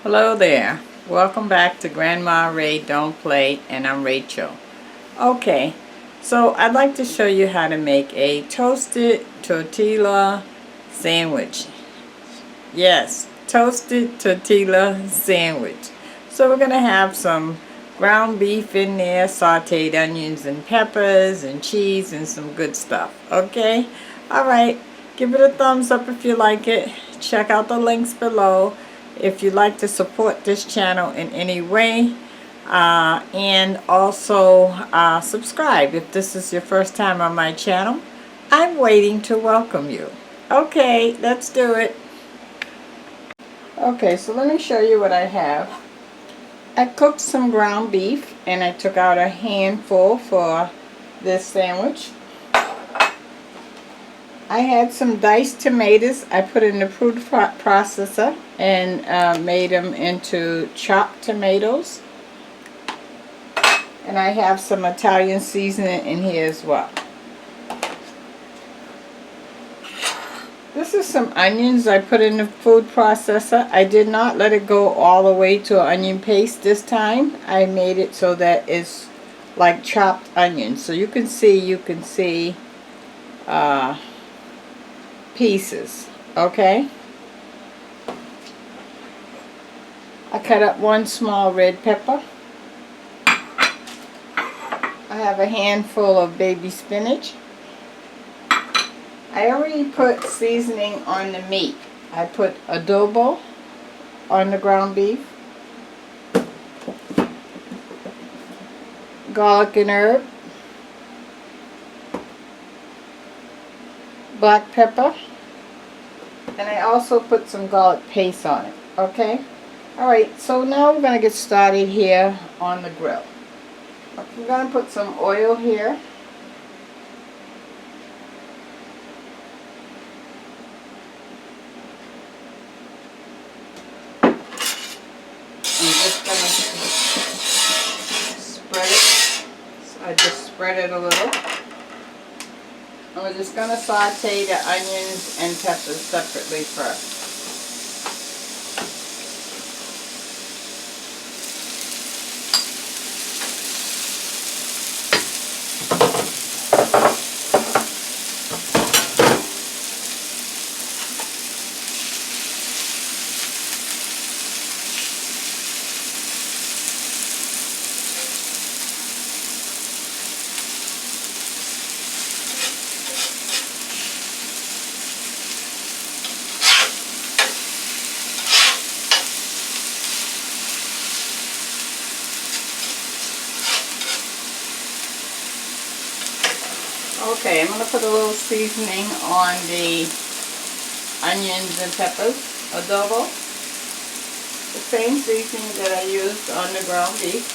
Hello there. Welcome back to Grandma Ray Don't Play, and I'm Rachel. Okay, so I'd like to show you how to make a toasted tortilla sandwich. Yes, toasted tortilla sandwich. So we're going to have some ground beef in there, sauteed onions and peppers and cheese and some good stuff. Okay? Alright, give it a thumbs up if you like it. Check out the links below if you'd like to support this channel in any way. And also subscribe if this is your first time on my channel. I'm waiting to welcome you. Okay, let's do it. Okay, so let me show you what I have. I cooked some ground beef and I took out a handful for this sandwich. I had some diced tomatoes I put in the food processor and made them into chopped tomatoes. And I have some Italian seasoning in here as well. This is some onions I put in the food processor. I did not let it go all the way to an onion paste this time. I made it so that it's like chopped onions. So you can see pieces. Okay? I cut up one small red pepper. I have a handful of baby spinach. I already put seasoning on the meat. I put adobo on the ground beef, garlic and herb, black pepper, and I also put some garlic paste on it. Okay? Alright, so now we're going to get started here on the grill. I'm going to put some oil here. I'm just going to spread it. So I just spread it a little. And we're just going to saute the onions and peppers separately first. Okay, I'm going to put a little seasoning on the onions and peppers, adobo. The same seasoning that I used on the ground beef.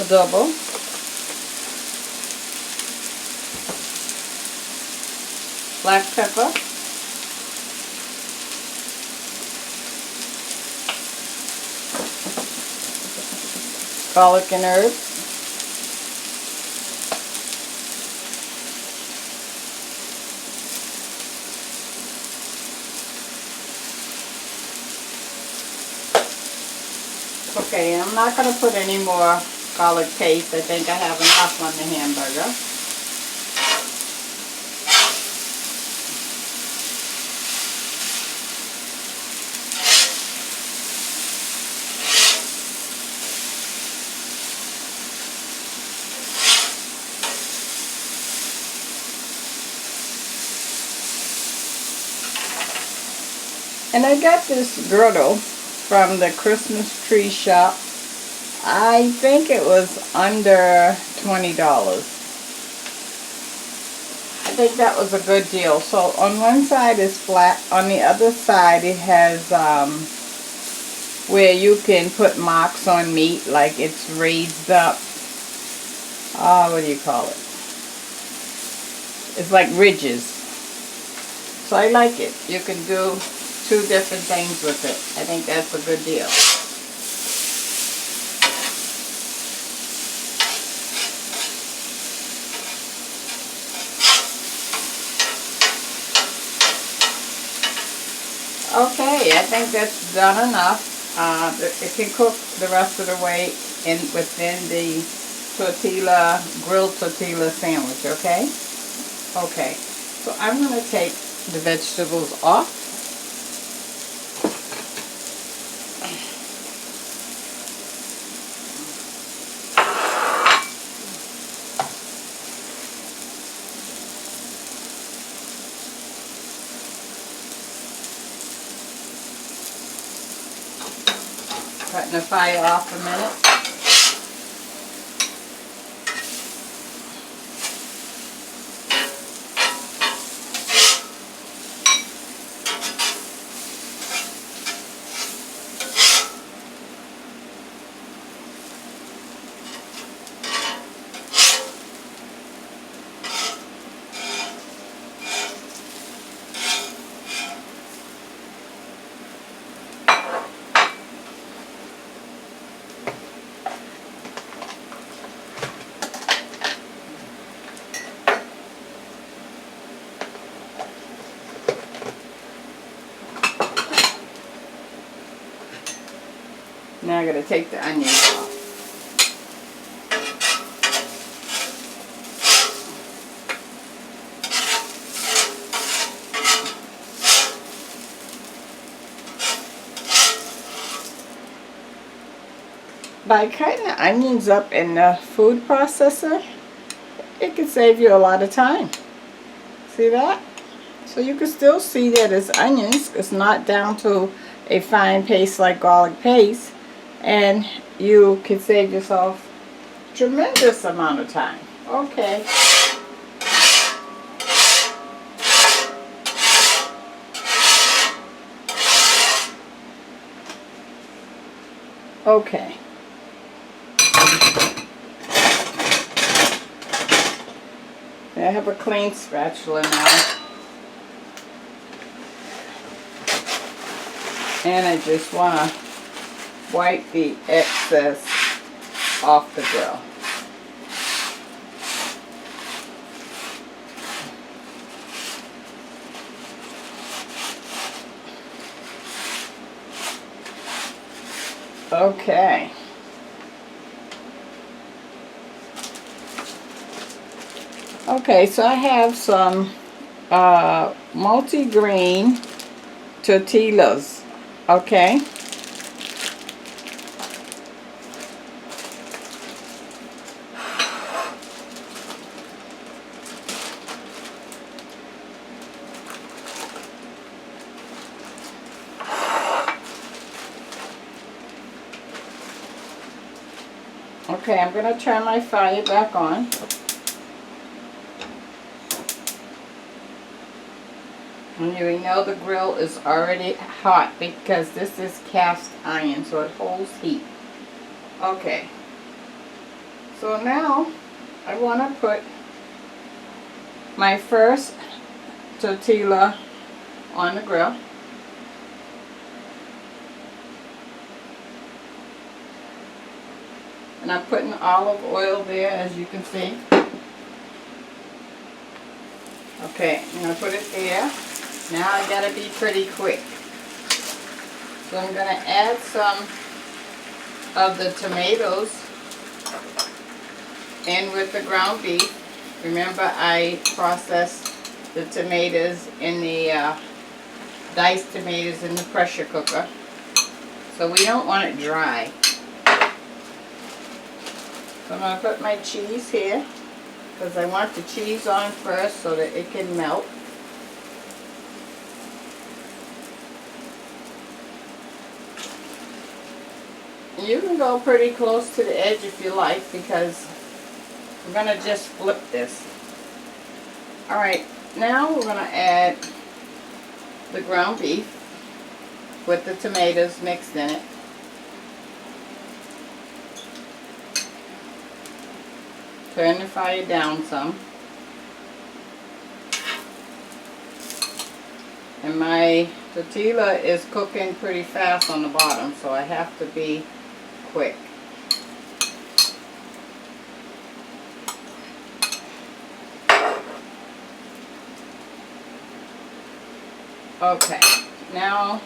Adobo. Black pepper. Garlic and herb. Okay, I'm not going to put any more garlic paste. I think I have enough on the hamburger. And I got this girdle from the Christmas tree shop. I think it was under $20. I think that was a good deal. So on one side is flat, on the other side it has where you can put marks on meat, like it's raised up. What do you call it? It's like ridges. So I like it. You can do two different things with it. I think that's a good deal. Okay, I think that's done enough. It can cook the rest of the way within the grilled tortilla sandwich, okay? Okay, so I'm going to take the vegetables off. Cutting the fire off a minute. Now I'm going to take the onions off. By cutting the onions up in the food processor, it can save you a lot of time. See that? So you can still see that it's onions. It's not down to a fine paste like garlic paste. And you can save yourself a tremendous amount of time. Okay. Okay. I have a clean spatula now. And I just want to wipe the excess off the grill. Okay. Okay, so I have some multi-grain tortillas. Okay. Okay, I'm going to turn my fire back on. And you know the grill is already hot because this is cast iron, so it holds heat. Okay, so now I want to put my first tortilla on the grill. And I'm putting olive oil there, as you can see. Okay, I'm going to put it there. Now I got to be pretty quick. So I'm going to add some of the tomatoes in with the ground beef. Remember, I processed the tomatoes in the diced tomatoes in the pressure cooker. So we don't want it dry. So I'm going to put my cheese here because I want the cheese on first so that it can melt. You can go pretty close to the edge if you like because we're going to just flip this. Alright, now we're going to add the ground beef with the tomatoes mixed in it. Turn the fire down some. And my tortilla is cooking pretty fast on the bottom, so I have to be quick. Okay, Now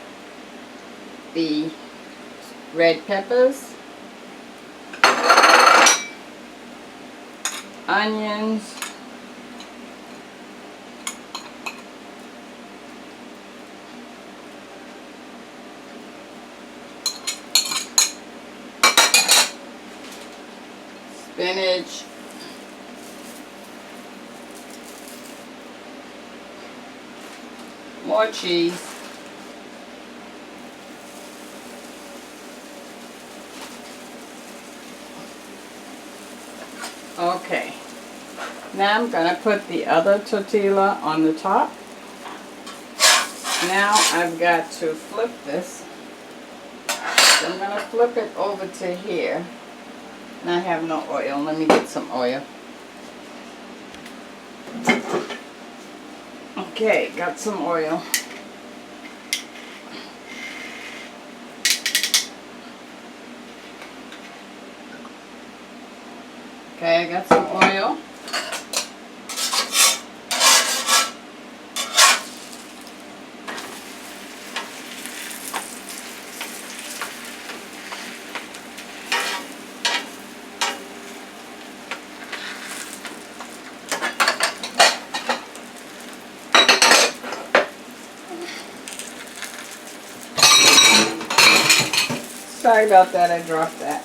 the red peppers, onions, spinach, more cheese, okay. Now I'm going to put the other tortilla on the top. Now I've got to flip this. So I'm going to flip it over to here. And I have no oil. Let me get some oil. Okay, got some oil. Okay, I got some oil. Sorry about that, I dropped that.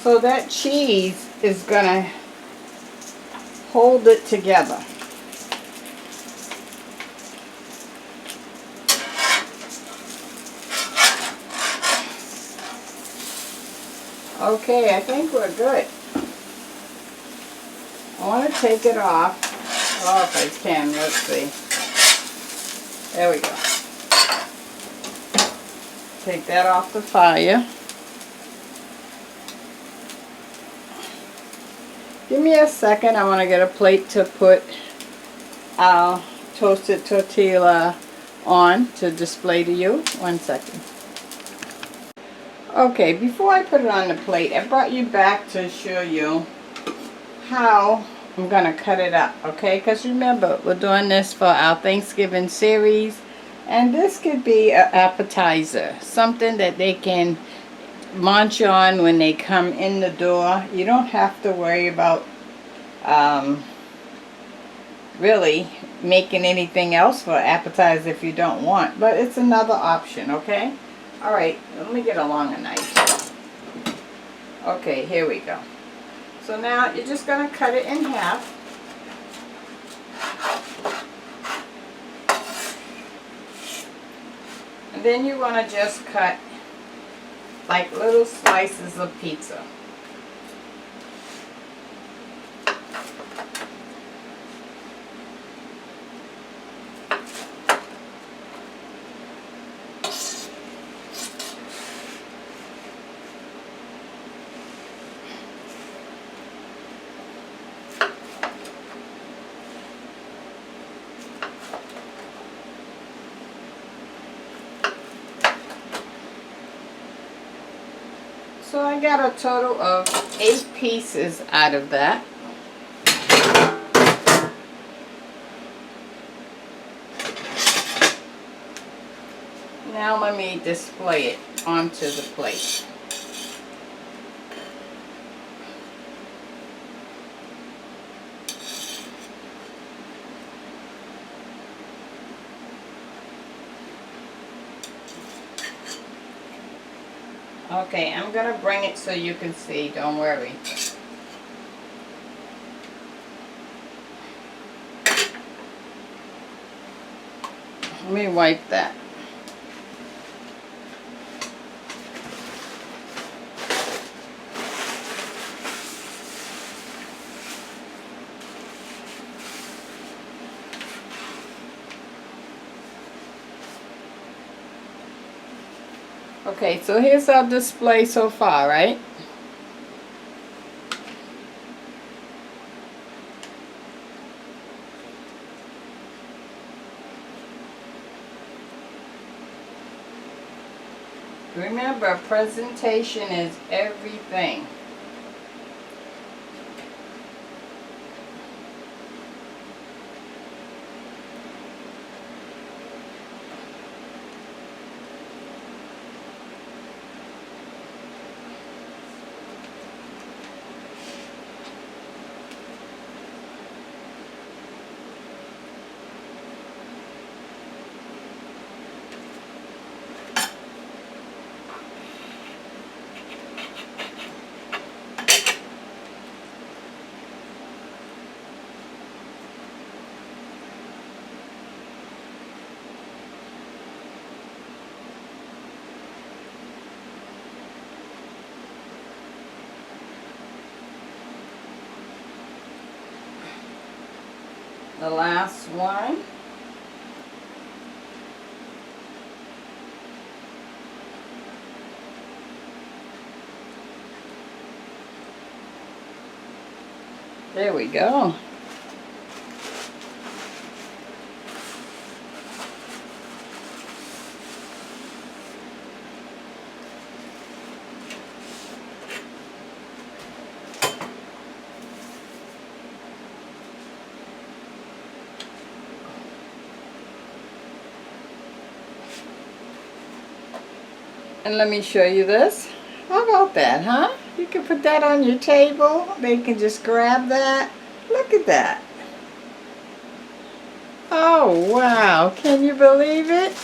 So that cheese is going to hold it together. Okay, I think we're good. I want to take it off. Oh, if I can, let's see. There we go. Take that off the fire. Give me a second. I want to get a plate to put our toasted tortilla on to display to you. 1 second. Okay, before I put it on the plate, I brought you back to show you how I'm going to cut it up, okay? Because remember, we're doing this for our Thanksgiving series, and this could be an appetizer, something that they can munch on when they come in the door. You don't have to worry about really making anything else for appetizer if you don't want, but it's another option, okay? Alright, let me get a longer knife. Okay, here we go. So now you're just going to cut it in half. And then you want to just cut like little slices of pizza. So I got a total of 8 pieces out of that. Now let me display it onto the plate. Okay, I'm going to bring it so you can see, don't worry. Let me wipe that. Okay, so here's our display so far, right? Remember, presentation is everything. The last one. There we go. And let me show you this. How about that, huh? You can put that on your table. They can just grab that. Look at that. Oh, wow. Can you believe it?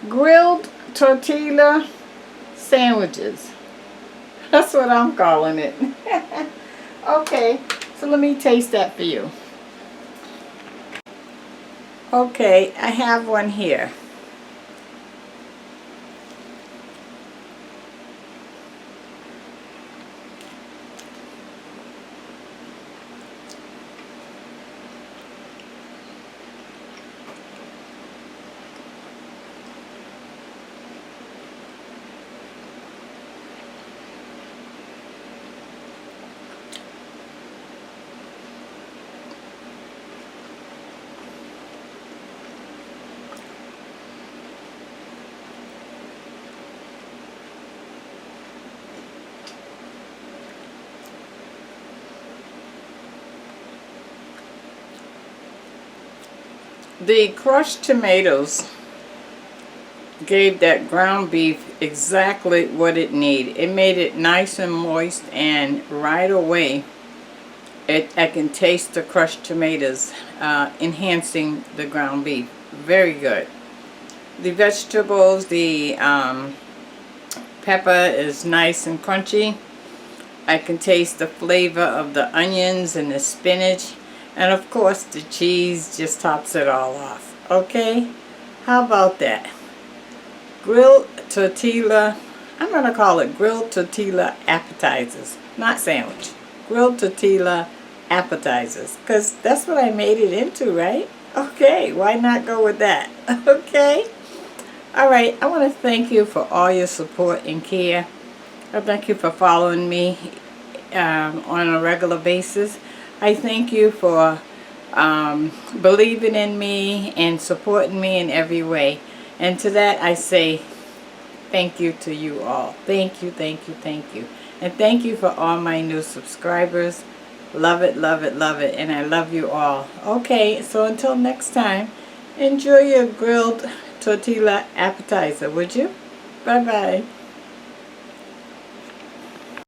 Grilled tortilla sandwiches. That's what I'm calling it. Okay, so let me taste that for you. Okay, I have one here. The crushed tomatoes gave that ground beef exactly what it needed. It made it nice and moist, and right away I can taste the crushed tomatoes enhancing the ground beef. Very good. The vegetables, the pepper is nice and crunchy. I can taste the flavor of the onions and the spinach. And of course the cheese just tops it all off. Okay? How about that? Grilled tortilla, I'm going to call it grilled tortilla appetizers. Not sandwich. Grilled tortilla appetizers. Because that's what I made it into, right? Okay, why not go with that? Okay? Alright, I want to thank you for all your support and care. I thank you for following me on a regular basis. I thank you for believing in me and supporting me in every way. And to that I say thank you to you all. Thank you, thank you, thank you. And thank you for all my new subscribers. Love it, love it, love it. And I love you all. Okay, so until next time, enjoy your grilled tortilla appetizer, would you? Bye-bye.